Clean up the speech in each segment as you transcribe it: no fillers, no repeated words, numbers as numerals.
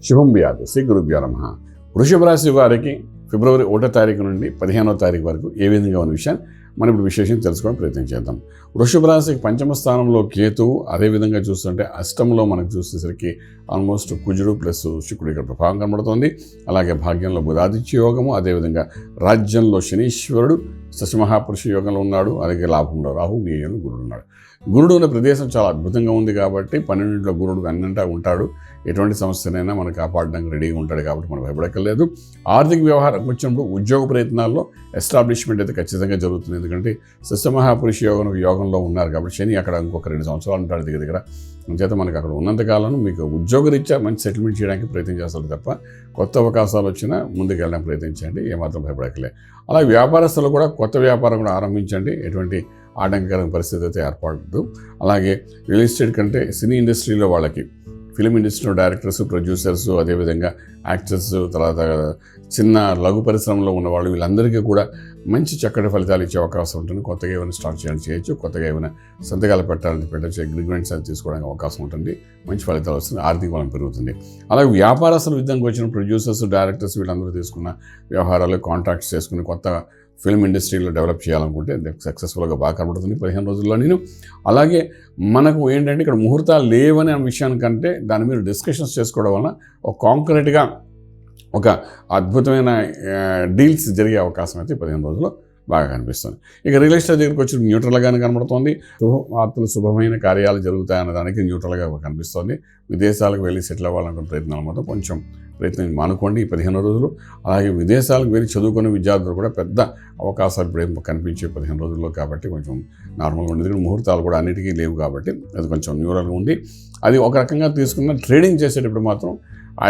శుభం వ్యాధు శ్రీ గురుభ్యో నమః. వృషభ రాశి వారికి ఫిబ్రవరి 1వ తారీఖు నుండి 15వ తారీఖు వరకు ఏ విధంగా ఉన్న విషయాన్ని మనం ఇప్పుడు విశేషం తెలుసుకోవడం ప్రయత్నం చేద్దాం. వృషభ రాశికి పంచమ స్థానంలో కేతువు, అదేవిధంగా చూస్తుంటే అష్టంలో మనకు చూసేసరికి ఆల్మోస్ట్ కుజుడు ప్లస్ శుక్రుడు ఇక్కడ ప్రభావం కనబడుతుంది. అలాగే భాగ్యంలో బుధాదిత్య యోగము, అదేవిధంగా రాజ్యంలో శనీశ్వరుడు శశిమహాపురుష యోగంలో ఉన్నాడు. అలాగే లాభంలో రాహు, వ్యయంలో గురుడు ఉన్నాడు. గురుడు ఉన్న ప్రదేశం చాలా అద్భుతంగా ఉంది కాబట్టి 12లో గురుడు అన్నంటా ఉంటాడు. ఎటువంటి సమస్యనైనా మనం కాపాడడానికి రెడీగా ఉంటాడు కాబట్టి మనం భయపడక్కర్లేదు. ఆర్థిక వ్యవహారం వచ్చినప్పుడు ఉద్యోగ ప్రయత్నాల్లో ఎస్టాబ్లిష్మెంట్ అయితే ఖచ్చితంగా జరుగుతుంది. ఎందుకంటే శశిమహాపురుష యోగంలో ఉన్నారు కాబట్టి శని అక్కడ ఇంకొక 2 సంవత్సరాలు ఉంటాడు దగ్గర. అంచేత మనకు అక్కడ ఉన్నంతకాలం మీకు ఉద్యోగరీత్యా మంచి సెటిల్మెంట్ చేయడానికి ప్రయత్నం చేస్తారు తప్ప కొత్త అవకాశాలు వచ్చినా ముందుకు వెళ్ళడానికి ప్రయత్నించండి, ఏమాత్రం భయపడక్కలే. అలాగే వ్యాపారస్తులు కూడా కొత్త వ్యాపారం కూడా ఆరంభించండి, ఎటువంటి ఆటంకకరమైన పరిస్థితి అయితే ఏర్పడదు. అలాగే రియల్ ఎస్టేట్ కంటే సినీ ఇండస్ట్రీలో వాళ్ళకి ఫిలిం ఇండస్ట్రీలో డైరెక్టర్స్, ప్రొడ్యూసర్స్, అదేవిధంగా యాక్టర్స్, తర్వాత చిన్న లఘు పరిశ్రమలో ఉన్నవాళ్ళు వీళ్ళందరికీ కూడా మంచి చక్కటి ఫలితాలు ఇచ్చే అవకాశం ఉంటుంది. కొత్తగా ఏమైనా స్టార్ట్ చేయొచ్చు, కొత్తగా ఏమైనా సంతకాలు పెట్టచ్చు, అగ్రిమెంట్స్ అది తీసుకోవడానికి అవకాశం ఉంటుంది. మంచి ఫలితాలు వస్తుంది, ఆర్థిక బలం పెరుగుతుంది. అలాగే వ్యాపారస్తుల విధంగా వచ్చిన ప్రొడ్యూసర్స్, డైరెక్టర్స్ వీళ్ళందరూ తీసుకున్న వ్యవహారాలు కాంట్రాక్ట్స్ చేసుకుని కొత్త ఫిల్మ్ ఇండస్ట్రీలో డెవలప్ చేయాలనుకుంటే సక్సెస్ఫుల్గా బాగా కనబడుతుంది 15 రోజుల్లో. నేను అలాగే మనకు ఏంటంటే ఇక్కడ ముహూర్తాలు లేవనే విషయానికంటే దాని మీద డిస్కషన్స్ చేసుకోవడం వలన ఒక కాంక్రీట్గా ఒక అద్భుతమైన డీల్స్ జరిగే అవకాశం అయితే 15 రోజుల్లో బాగా కనిపిస్తుంది. ఇక రియల్ ఎస్టేట్ దగ్గరికి వచ్చి న్యూట్రల్గానే కనబడుతుంది. శుభవార్తలు, శుభమైన కార్యాలు జరుగుతాయన్న దానికి న్యూట్రల్గా కనిపిస్తుంది. విదేశాలకు వెళ్ళి సెటిల్ అవ్వాలనుకున్న ప్రయత్నాలు మాత్రం కొంచెం ప్రయత్నం మానుకోండి ఈ 15 రోజులు. అలాగే విదేశాలకు వెళ్ళి చదువుకునే విద్యార్థులు కూడా పెద్ద అవకాశాలు ఇప్పుడు కనిపించే 15 రోజుల్లో కాబట్టి కొంచెం నార్మల్గా ఉండేది. ముహూర్తాలు కూడా అన్నిటికీ లేవు కాబట్టి అది కొంచెం న్యూరల్గా ఉంది. అది ఒక రకంగా తీసుకున్న ట్రేడింగ్ చేసేటప్పుడు మాత్రం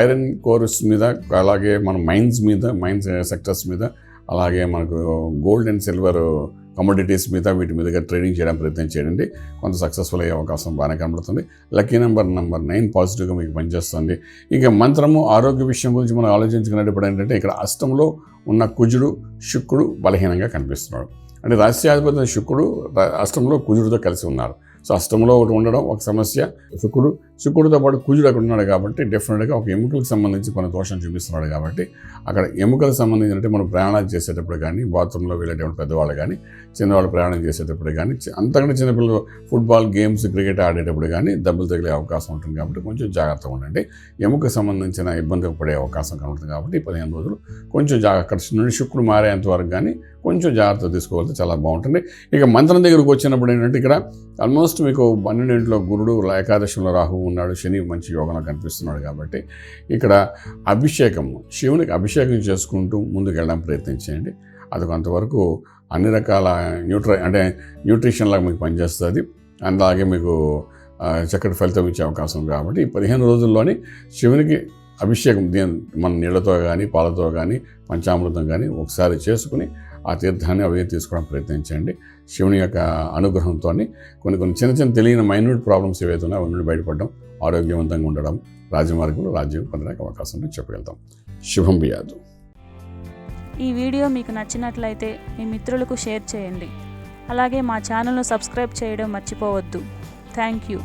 ఐరన్ కోర్స్ మీద, అలాగే మన మైన్స్ సెక్టర్స్ మీద, అలాగే మనకు గోల్డ్ అండ్ సిల్వర్ కమోడిటీస్ మీద వీటి మీదుగా ట్రేడింగ్ చేయడానికి ప్రయత్నం చేయండి. కొంత సక్సెస్ఫుల్ అయ్యే అవకాశం బాగానే కనబడుతుంది. లక్కీ నెంబర్ 9 పాజిటివ్గా మీకు పనిచేస్తుంది. ఇక మంత్రము, ఆరోగ్య విషయం గురించి మనం ఆలోచించుకునేటప్పుడు ఏంటంటే ఇక్కడ అష్టంలో ఉన్న కుజుడు, శుక్రుడు బలహీనంగా కనిపిస్తున్నాడు. అంటే రాశ్యాధిపతి శుక్రుడు అష్టంలో కుజుడితో కలిసి ఉన్నారు. సో అష్టంలో ఒకటి ఉండడం ఒక సమస్య. శుక్రుడితో పాటు కుజుడు అక్కడ ఉన్నాడు కాబట్టి డెఫినెట్గా ఒక ఎముకలకు సంబంధించి కొన్ని దోషం చూపిస్తున్నాడు కాబట్టి అక్కడ ఎముకలకు సంబంధించినట్టు మనం ప్రయాణాలు చేసేటప్పుడు కానీ, బాత్రూంలో వెళ్ళేటప్పుడు పెద్దవాళ్ళు కానీ, చిన్నవాళ్ళు ప్రయాణం చేసేటప్పుడు కానీ, అంతకంటే చిన్నపిల్లలు ఫుట్బాల్ గేమ్స్, క్రికెట్ ఆడేటప్పుడు కానీ దెబ్బలు తగిలే అవకాశం ఉంటుంది కాబట్టి కొంచెం జాగ్రత్తగా ఉండండి. ఎముకకు సంబంధించిన ఇబ్బంది పడే అవకాశం కలుగుతుంది కాబట్టి 15 రోజులు కొంచెం అక్కడ నుండి శుక్రుడు మారేంత వరకు కానీ కొంచెం జాగ్రత్త తీసుకోవాలి, చాలా బాగుంటుంది. ఇక మంత్రం దగ్గరకు వచ్చినప్పుడు ఏంటంటే ఇక్కడ ఆల్మోస్ట్ మీకు 12 గురుడు, ఏకాదశంలో రాహువు ఉన్నాడు, శని మంచి యోగంలో కనిపిస్తున్నాడు కాబట్టి ఇక్కడ అభిషేకం, శివునికి అభిషేకం చేసుకుంటూ ముందుకు వెళ్ళడం ప్రయత్నించేయండి. అది కొంతవరకు అన్ని రకాల న్యూట్రిషన్ లాగా మీకు పనిచేస్తుంది. అలాగే మీకు చక్కటి ఫలితం ఇచ్చే అవకాశం కాబట్టి ఈ 15 రోజుల్లోనే శివునికి అభిషేకం మన నీళ్లతో కానీ, పాలతో కానీ, పంచామృతం కానీ ఒకసారి చేసుకుని ఆ తీర్థాన్ని అవి తీసుకోవడం ప్రయత్నించండి. శివుని యొక్క అనుగ్రహంతో కొన్ని చిన్న తెలియని మైన్యూట్ ప్రాబ్లమ్స్ ఏవైతే ఉన్నాయో అవి నుండి బయటపడడం, ఆరోగ్యవంతంగా ఉండడం, రాజ్యమార్గంలో రాజ్యం పొందడానికి అవకాశం ఉంటే చెప్పగలుగుతాం. శుభం బియాదు. ఈ వీడియో మీకు నచ్చినట్లయితే మీ మిత్రులకు షేర్ చేయండి. అలాగే మా ఛానల్ను సబ్స్క్రైబ్ చేయడం మర్చిపోవద్దు. Thank you.